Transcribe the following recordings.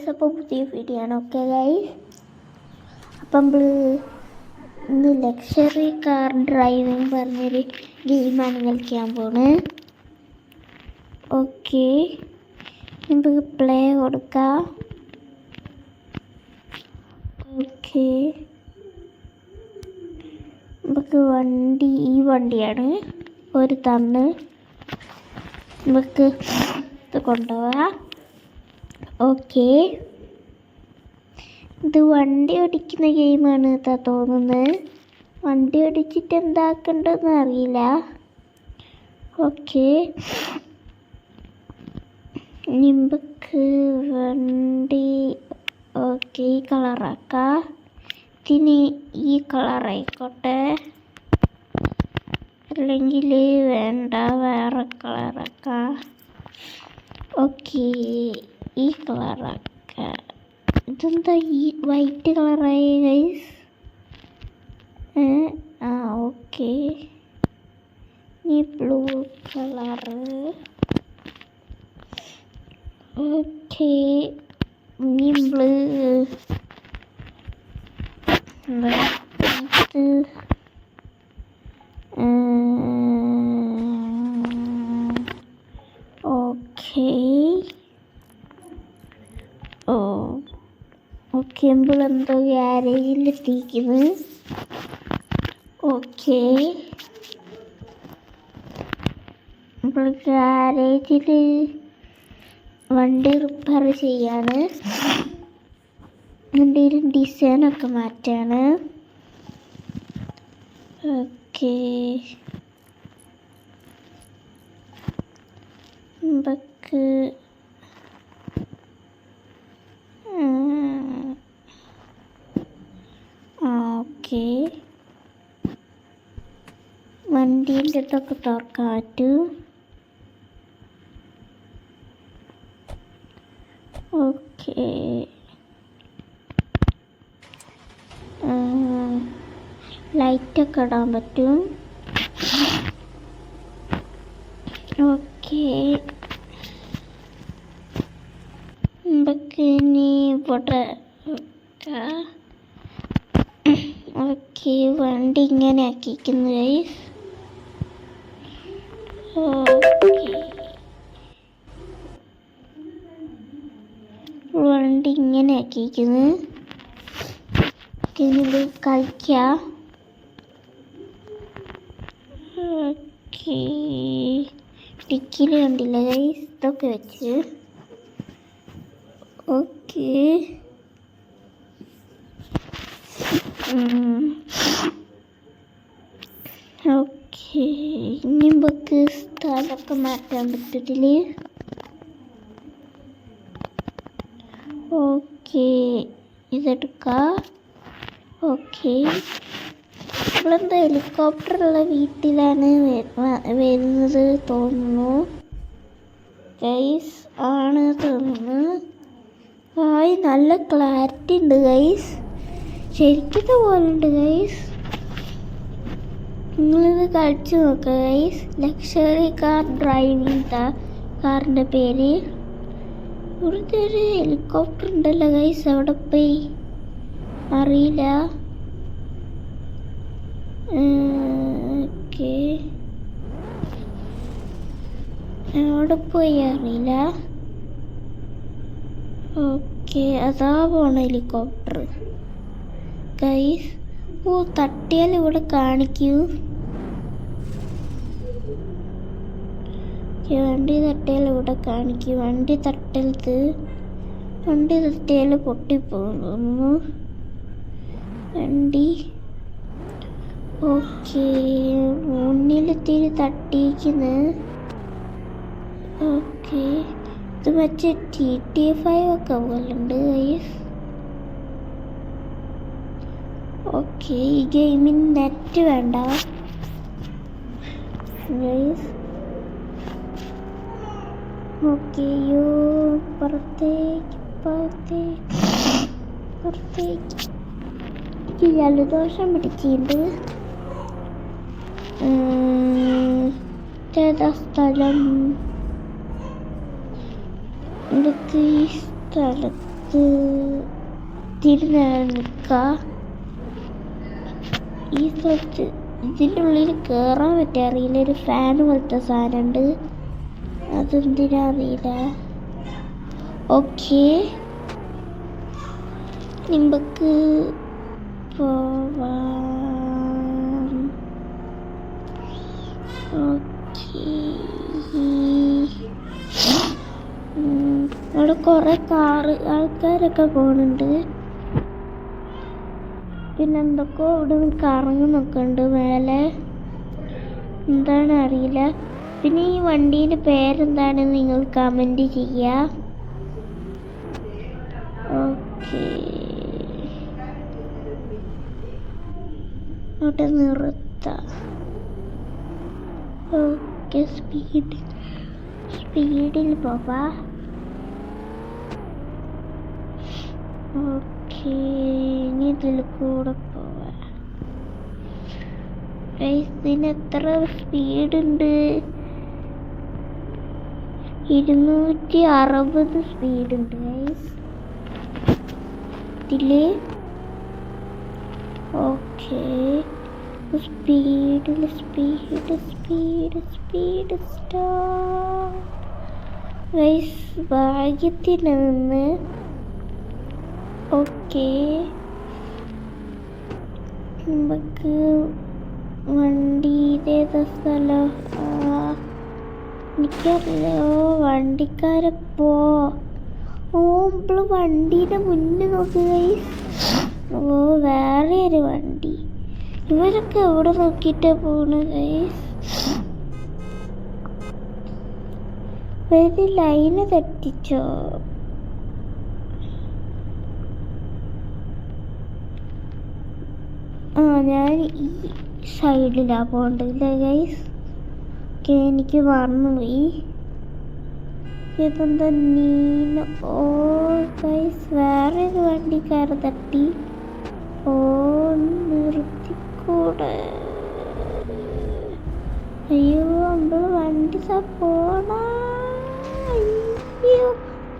Guys, അപ്പോൾ പുതിയ video ആണ്. ഓക്കെ ഗൈസ്, അപ്പം നമ്മൾ ഇന്ന് ലക്ഷറി കാർ ഡ്രൈവിംഗ് പറഞ്ഞൊരു ഗെയിമാണ് കളിക്കാൻ പോണ്. ഓക്കെ, നമുക്ക് പ്ലേ കൊടുക്കാം. ഓക്കെ, നമുക്ക് വണ്ടി ഈ വണ്ടിയാണ് ഒരു തന്ന് നമുക്ക് ഇത് കൊണ്ടുപോകാം. ഓക്കെ, ഇത് വണ്ടി ഓടിക്കുന്ന ഗെയിമാണ് എന്നാ തോന്നുന്നത്. വണ്ടി ഓടിച്ചിട്ട് എന്താക്കണ്ടെന്ന് അറിയില്ല. ഓക്കെ, നമുക്ക് വണ്ടി ഓക്കെ ഈ കളറാക്കാം. ഇതിന് ഈ കളറായിക്കോട്ടെ, അല്ലെങ്കിൽ വേണ്ട വേറെ കളറാക്കാം. ഓക്കെ, ഈ കളറാക്കാം. ഇതെന്താ ഈ വൈറ്റ് കളറായി ഗൈസ്? ഓക്കെ, ഈ ബ്ലൂ കളറ്. ഓക്കെ, ഈ ബ്ലൂ ഓക്കെ, എന്തോ ഗ്യാരേജിലെത്തിക്കുന്നു. ഓക്കെ, ഇപ്പോൾ ഗ്യാരേജിൽ വണ്ടി റിപ്പയർ ചെയ്യാണ്. വണ്ടിയുടെ ഡിസൈനൊക്കെ മാറ്റാണ്. ഓക്കെ, നമുക്ക് ഓക്കെ വണ്ടീൻ്റെ ഇതൊക്കെ തുറക്കാൻ പറ്റും. ഓക്കെ, ലൈറ്റൊക്കെ ഇടാൻ പറ്റും. ഓക്കെ, നമുക്ക് ഇനി ഇവിടെ ഓക്കെ വണ്ടി ഇങ്ങനെ ആക്കിക്കുന്നു ഗൈസ്. ഓക്കെ, വണ്ടി ഇങ്ങനെ ആക്കിക്കുന്നു. ഇത് കളിക്കാം. ഓക്കെ, ടിക്കിൽ കണ്ടില്ല ഗൈസ്, ഇതൊക്കെ വെച്ച്. ഓക്കെ, ഓക്കെ ഇനി നമുക്ക് സ്ഥലമൊക്കെ മാറ്റാൻ പറ്റത്തില്ല. ഓക്കെ, ഇതെടുക്കാം. ഓക്കെ, നമ്മളെന്താ ഹെലികോപ്റ്ററുള്ള വീട്ടിലാണ് വരുന്നത് തോന്നുന്നു ഗൈസ്. ആണ് തോന്നുന്നു. നല്ല ക്ലാരിറ്റി ഉണ്ട് ഗൈസ്, ശരിക്കത്തെ പോലെ ഉണ്ട് ഗൈസ്. നിങ്ങളിത് കളിച്ച് നോക്കുക ഗൈസ്. ലക്ഷറി കാർ ഡ്രൈവിംഗ് കാറിൻ്റെ പേര്. ഇവിടുത്തെ ഒരു ഹെലികോപ്റ്റർ ഉണ്ടല്ലോ ഗൈസ്, എവിടെ പോയി അറിയില്ല. ഓക്കെ, എവിടെ പോയി അറിയില്ല. ഓക്കെ, അതാ പോണ ഹെലികോപ്റ്റർ ഗൈസ്. തട്ടിയാൽ ഇവിടെ കാണിക്കൂ. വണ്ടി തട്ടിയാൽ ഇവിടെ കാണിക്കൂ. വണ്ടി തട്ടരുത്, വണ്ടി തട്ടിയാൽ പൊട്ടിപ്പോകുന്നു വണ്ടി. ഓക്കെ, മുന്നിലെത്തിരി തട്ടിയിരിക്കുന്നു. ഓക്കെ, ഇത് മറ്റേ GTA 5 ഒക്കെ പോലുണ്ട് ഗൈസ്. ഓക്കെ, ഈ ഗെയിമിന് നെറ്റ് വേണ്ട ഗൈസ്. ഓക്കെ, പുറത്തേക്ക് ജലദോഷം പിടിച്ചിട്ടുണ്ട്. ഏതാ സ്ഥലം? ഇതൊക്കെ ഈ സ്ഥലത്ത് നമുക്ക് തിരിഞ്ഞ് നിൽക്കാം. ഈ സ്ഥലത്ത് ഇതിൻ്റെ ഉള്ളിൽ കയറാൻ പറ്റാ അറിയില്ല. ഒരു ഫാൻ പോലത്തെ സാധനമുണ്ട്, അതെന്തിനാ അറിയില്ല. ഓക്കെ, നമുക്ക് പോവാം. ഓക്കെ, അവിടെ കുറേ ആൾക്കാരൊക്കെ പോകുന്നുണ്ട്. പിന്നെ എന്തൊക്കെയോ ഇവിടെ നിന്ന് കറങ്ങുന്നൊക്കെ ഉണ്ട് മേലെ, എന്താണ് അറിയില്ല. പിന്നെ ഈ വണ്ടീൻ്റെ പേരെന്താണെന്ന് നിങ്ങൾ കമൻറ്റ് ചെയ്യുക. ഓക്കെ, അവിടെ നിർത്താം. ഓക്കെ, സ്പീഡിൽ പോവാം. ഓക്കെ, ഇനി ഇതിൽ കൂടെ പോവാം. ഇതിന് എത്ര സ്പീഡുണ്ട്? 260 സ്പീഡുണ്ട് ഇതില്. ഓക്കെ, സ്പീഡ് ഭാഗ്യത്തിന് നിന്ന്. ഓക്കെ, നമുക്ക് വണ്ടിയുടെ സ്ഥലം എനിക്കറിയില്ല. വണ്ടിക്കാരപ്പോ നമ്മൾ വണ്ടീൻ്റെ മുന്നിൽ നോക്കുക. വേറെ ഒരു വണ്ടി. ഇവരൊക്കെ എവിടെ നോക്കിയിട്ടാ പോണ ഗൈസ്? ഇവര് ലൈന് തെറ്റിച്ചോ? ഞാൻ ഈ സൈഡിലാ പോകണ്ടല്ലേ ഗൈസ്? എനിക്ക് മറന്നുപോയി. ഇതെന്താ നീല? ഓ ഗൈസ്, വേറെ ഒരു വണ്ടിക്കാരെ തട്ടി. ഓ, നിർത്തിക്കൂടെ? അയ്യോ, നമ്മള് വണ്ടി പോണ. അയ്യോ,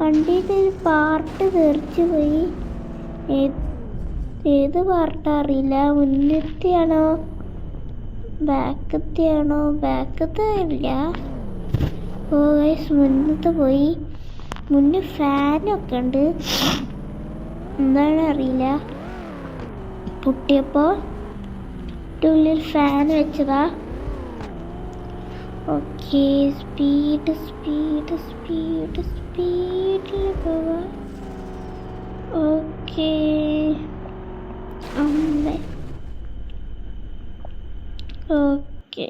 വണ്ടിയുടെ ഒരു പാർട്ട് തെറിച്ചു പോയി. ഏത് പാർട്ടാ അറിയില്ല. മുന്നത്തെയാണോ ബാക്കത്തെയാണോ? ബാക്കത്തെ ഇല്ല. ഓ ഗൈസ്, മുന്നത്തെ പോയി. മുന്നിൽ ഫാനൊക്കെ ഉണ്ട്, എന്താണ് അറിയില്ല. പൊട്ടിയപ്പോൾ ഉള്ളിൽ ഫാൻ വെച്ചതാ. ഓക്കെ, സ്പീഡിൽ പോവാ. ഓക്കെ, ഓക്കെ,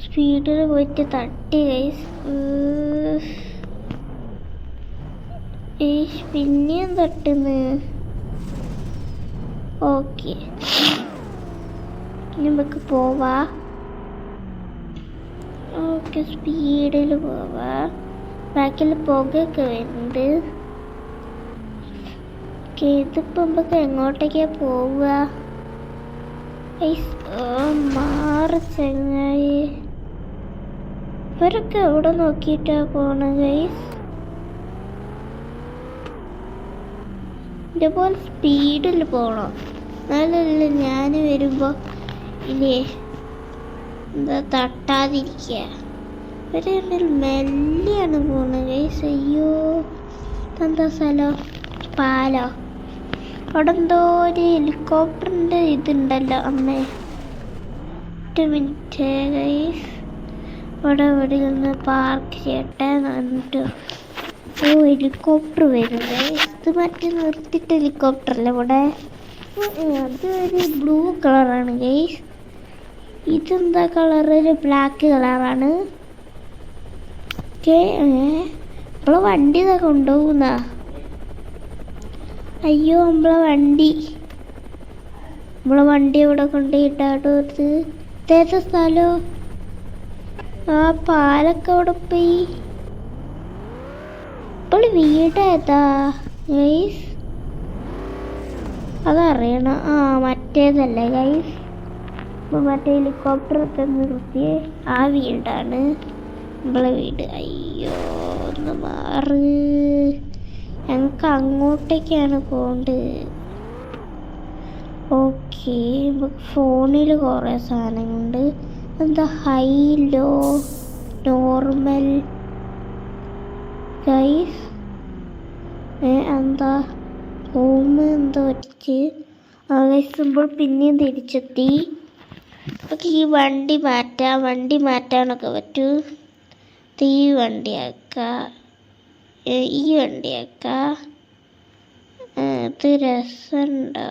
സ്പീഡിൽ പോയിട്ട് തട്ടി ഗൈസ്. പിന്നെയും തട്ടുന്നു. ഓക്കെ, നമുക്ക് പോവാ. ഓക്കെ, സ്പീഡിൽ പോവാ. ബാക്കിൽ പുകയൊക്കെ വരുന്നുണ്ട്. ഇതിപ്പോൾ നമുക്ക് എങ്ങോട്ടേക്കാ പോവുക? മാറി ചങ്ങായി. ഇവരൊക്കെ എവിടെ നോക്കിയിട്ടാ പോണ ഗൈസ്? ഇതേപോലെ സ്പീഡിൽ പോകണം, എന്നാലല്ല ഞാൻ വരുമ്പോൾ ഇല്ലേ എന്താ തട്ടാതിരിക്കുക. ഇവരെ മെല്ലെയാണ് പോണത് ഗൈസ്. അയ്യോ, എന്താ സ്ഥലം? പാലോ? അവിടെ എന്തോ ഒരു ഹെലികോപ്റ്ററിൻ്റെ ഇതുണ്ടല്ലോ. അമ്മേ, 1 മിനിറ്റ് ഗൈസ്, ഇവിടെ ഒന്ന് പാർക്ക് ചെയ്യട്ടെ എന്നിട്ട്. ഓ, ഹെലികോപ്റ്റർ വരുന്നത്. ഇത് മറ്റേ നിർത്തിയിട്ട് ഹെലികോപ്റ്ററല്ലേ ഇവിടെ? അതൊരു ബ്ലൂ കളറാണ് ഗൈസ്. ഇതെന്താ കളർ? ഒരു ബ്ലാക്ക് കളറാണ്. ഓക്കെ, നമ്മളെ വണ്ടി ഇതാ കൊണ്ടുപോകുന്ന. അയ്യോ, നമ്മളെ വണ്ടി ഇവിടെ കൊണ്ടുപോയിട്ടാട്ടോ. ഇതേത സ്ഥലോ? ആ പാലൊക്കെ അവിടെ പോയി. ഇപ്പോൾ വീടേതാ ഗൈസ്? അതറിയണം. മറ്റേതല്ലേ ഗൈസ്? മറ്റേ ഹെലികോപ്റ്ററൊക്കെ നിർത്തിയേ ആ വീടാണ് നമ്മളെ വീട്. അയ്യോ, ഒന്ന് മാറ്. ഞങ്ങൾക്ക് അങ്ങോട്ടേക്കാണ് പോകേണ്ടത്. ഓക്കെ, ഫോണിൽ കുറേ സാധനങ്ങളുണ്ട്. എന്താ ഹൈ, ലോ, നോർമൽ ഗൈസ്? എന്താ ഹോം എന്തോ വെച്ച് ആവേശിക്കുമ്പോൾ പിന്നെയും തിരിച്ചെത്തി. നമുക്ക് ഈ വണ്ടി മാറ്റാനൊക്കെ പറ്റും. ഈ വണ്ടിയാക്കാം, ഈ വണ്ടിയാക്കാം. ഇത് രസമുണ്ടോ?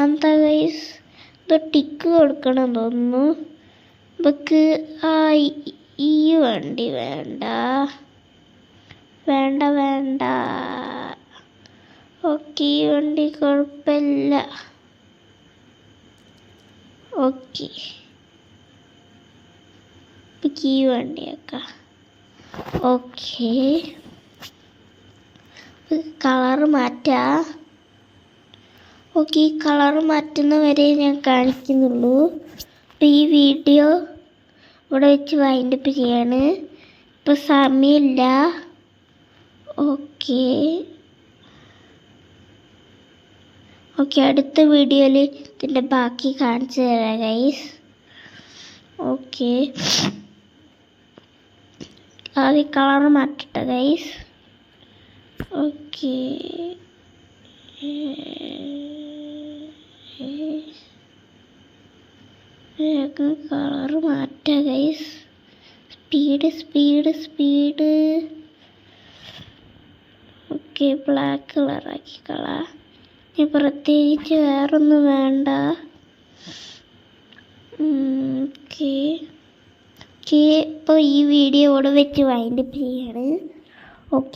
എന്താ ഗൈസ്, ഇത് ടിക്ക് കൊടുക്കണം തോന്നുന്നു. നമുക്ക് ഈ വണ്ടി വേണ്ട. ഓക്കെ, ഈ വണ്ടി കുഴപ്പമില്ല. ഓക്കെ, ഈ വണ്ടിയാക്കാം. ഓക്കെ, കളറ് മാറ്റാം. ഓക്കെ, ഈ കളറ് മാറ്റുന്നവരെ ഞാൻ കാണിക്കുന്നുള്ളൂ. അപ്പം ഈ വീഡിയോ ഇവിടെ വെച്ച് വൈൻഡപ്പ് ചെയ്യാണ്. ഇപ്പം സമയമില്ല. ഓക്കെ, അടുത്ത വീഡിയോയിൽ ഇതിൻ്റെ ബാക്കി കാണിച്ചു തരാം ഗൈസ്. ഓക്കെ, ആദ്യം കളറ് മാറ്റട്ടെ ഗൈസ്. ഓക്കെ, കളറ് മാറ്റാം ഗൈസ്. സ്പീഡ്. ഓക്കെ, ബ്ലാക്ക് കളറാക്കി കളാം. ഇനി പ്രത്യേകിച്ച് വേറൊന്നും വേണ്ട. ഓക്കെ, ഇപ്പോൾ ഈ വീഡിയോ ഇവിടെ വെച്ച് വൈൻഡപ്പ് ചെയ്യാണ്. ഓക്കെ.